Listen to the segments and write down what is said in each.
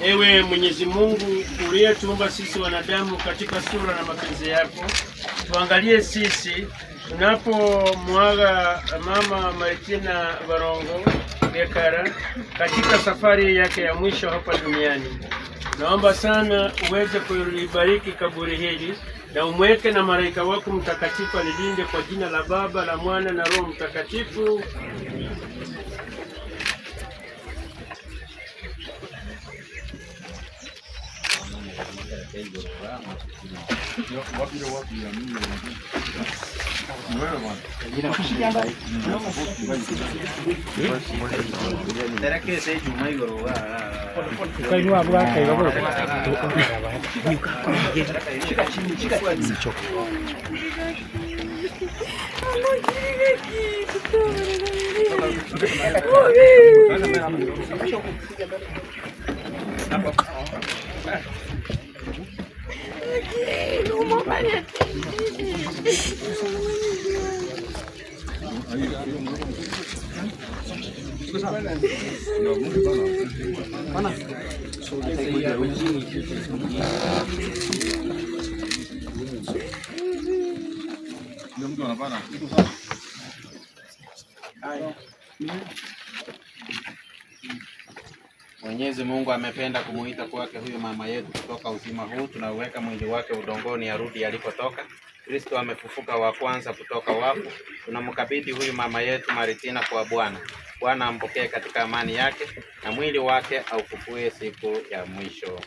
Ewe Mwenyezi Mungu uliyetuumba sisi wanadamu katika sura na mapenzi yako, tuangalie sisi tunapomwaga Mama Martina Barongo Gekara katika safari yake ya mwisho hapa duniani. Naomba sana uweze kulibariki kaburi hili na umweke na malaika wako mtakatifu alilinde, kwa jina la Baba, la Mwana na Roho Mtakatifu. Mwenyezi Mungu amependa kumuita kwake huyu mama yetu kutoka uzima huu. Tunaweka mwili wake udongoni arudi alikotoka. Kristo amefufuka wa kwanza kutoka wafu. Tunamkabidhi huyu mama yetu Martina kwa Bwana. Bwana ampokee katika amani yake na mwili wake aufufue siku ya mwisho.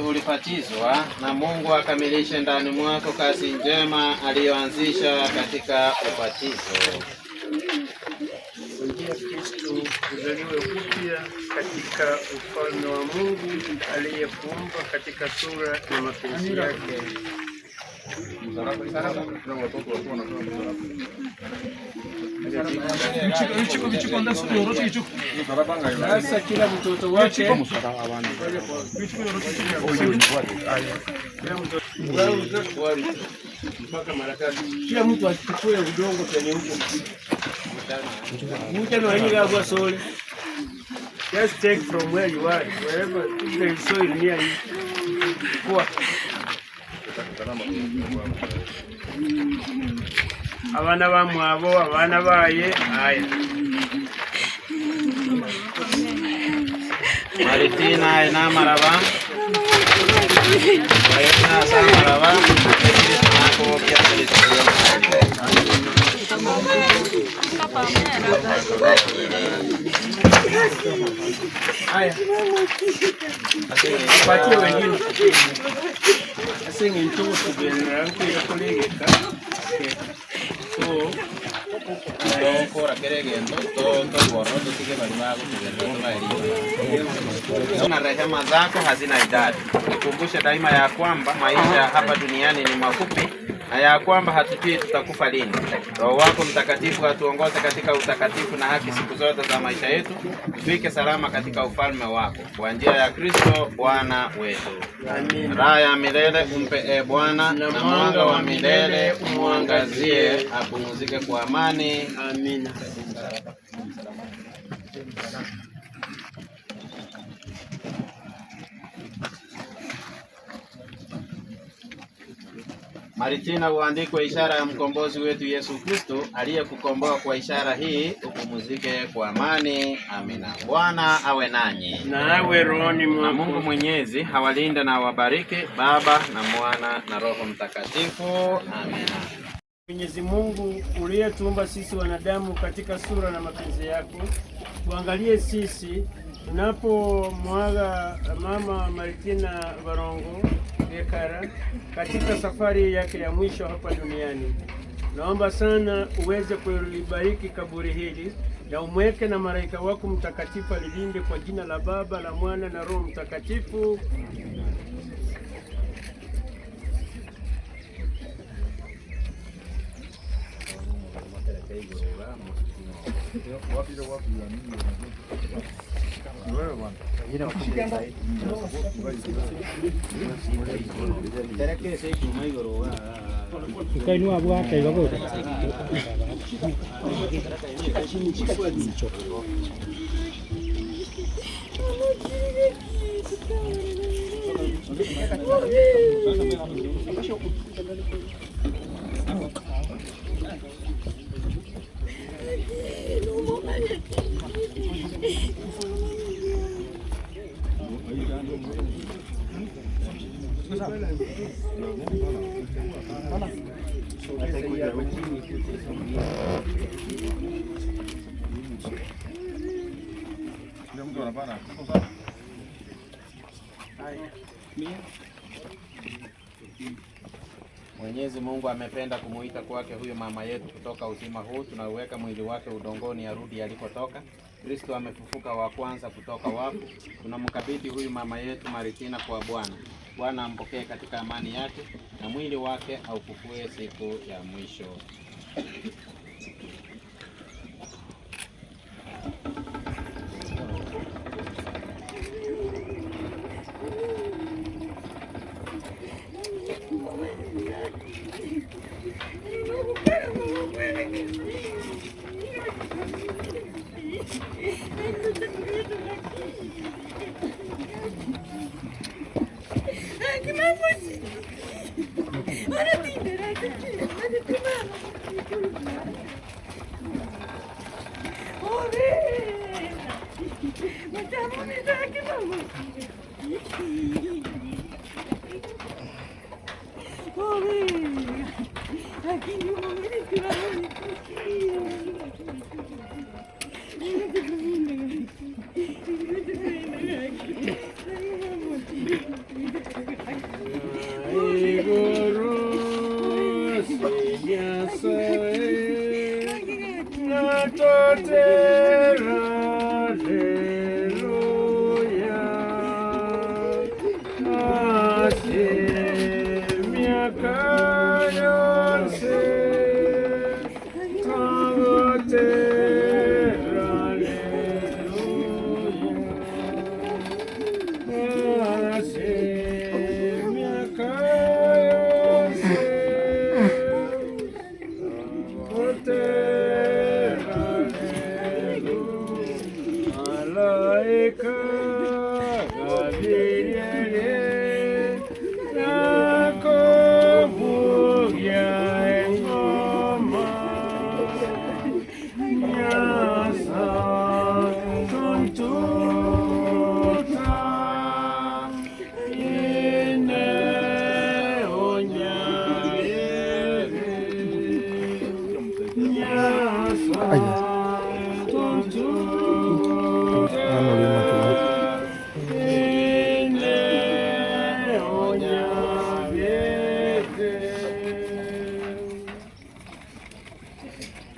Ulibatizwa na Mungu akamilishe ndani mwako kazi njema aliyoanzisha katika ubatizo. Njia Kristo uzaliwe upya katika ufalme wa Mungu aliyekuumba katika sura na mapenzi yake. Sasa kila mtoto wake kila mtu achukue udongo kwenye huko. Just take from where you are, wherever there is soil near you. Abana bamwabo, abana baye, aya. Martina ina maraba. Martina sa maraba. Ako kya aya. Patie wengine. Asenga ntuko kugenera kwira kolegeka. So kora keregendo to borro to sige bali mago na rehema zako hazina idadi. Nikumbushe daima ya kwamba maisha hapa duniani ni mafupi na ya kwamba hatujui tutakufa lini. Roho wako Mtakatifu atuongoze katika utakatifu na haki siku zote za maisha yetu, tufike salama katika ufalme wako, kwa njia ya Kristo Bwana wetu. Amina. Raha ya milele umpe Bwana, na mwanga wa milele umwangazie, apumzike kwa amani. Amina. Maritina, uandikwe ishara ya mkombozi wetu Yesu Kristo, aliyekukomboa kwa ishara hii, upumzike kwa amani. Amina. Bwana awe nanyi. Na awe rohoni mwako. Na Mungu Mwenyezi hawalinde na wabariki, Baba na Mwana na Roho Mtakatifu. Amina. Mwenyezi Mungu uliyetuumba sisi wanadamu katika sura na mapenzi yako, tuangalie sisi tunapomwaga Mama Maritina Barongo Gekara katika safari yake ya mwisho hapa duniani. Naomba sana uweze kulibariki kaburi hili na umweke na malaika wako mtakatifu alilinde, kwa jina la Baba, la Mwana na Roho Mtakatifu. Ukainua bwake babo. Mwenyezi Mungu amependa kumuita kwake huyo mama yetu kutoka uzima huu. Tunauweka mwili wake udongoni, arudi alikotoka. Kristo amefufuka wa kwanza kutoka wafu. Tunamkabidhi huyu mama yetu Maritina kwa Bwana. Bwana ampokee katika amani yake, na mwili wake aufufue siku ya mwisho.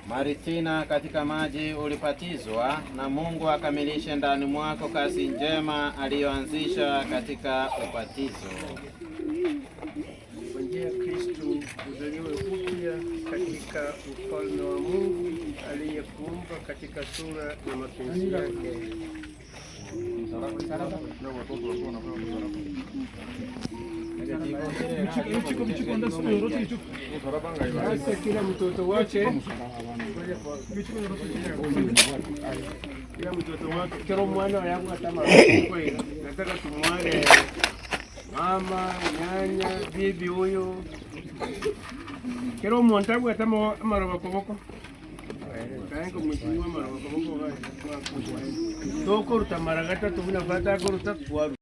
Maritina, katika maji ulibatizwa, na Mungu akamilishe ndani mwako kazi njema aliyoanzisha katika ubatizo. Kwa njia ya Kristo uzaliwe upya katika ufalme wa Mungu aliyekuumba katika sura na mapenzi yake. Sasa kila mtoto wake kero mwana yangu atama nataka tumwale mama, nyanya, bibi huyo kero mwantabu atama amaroba koboko kaengo mwishiwa amaroba koboko toko rutamaragata tubuna fata ko rutatwaru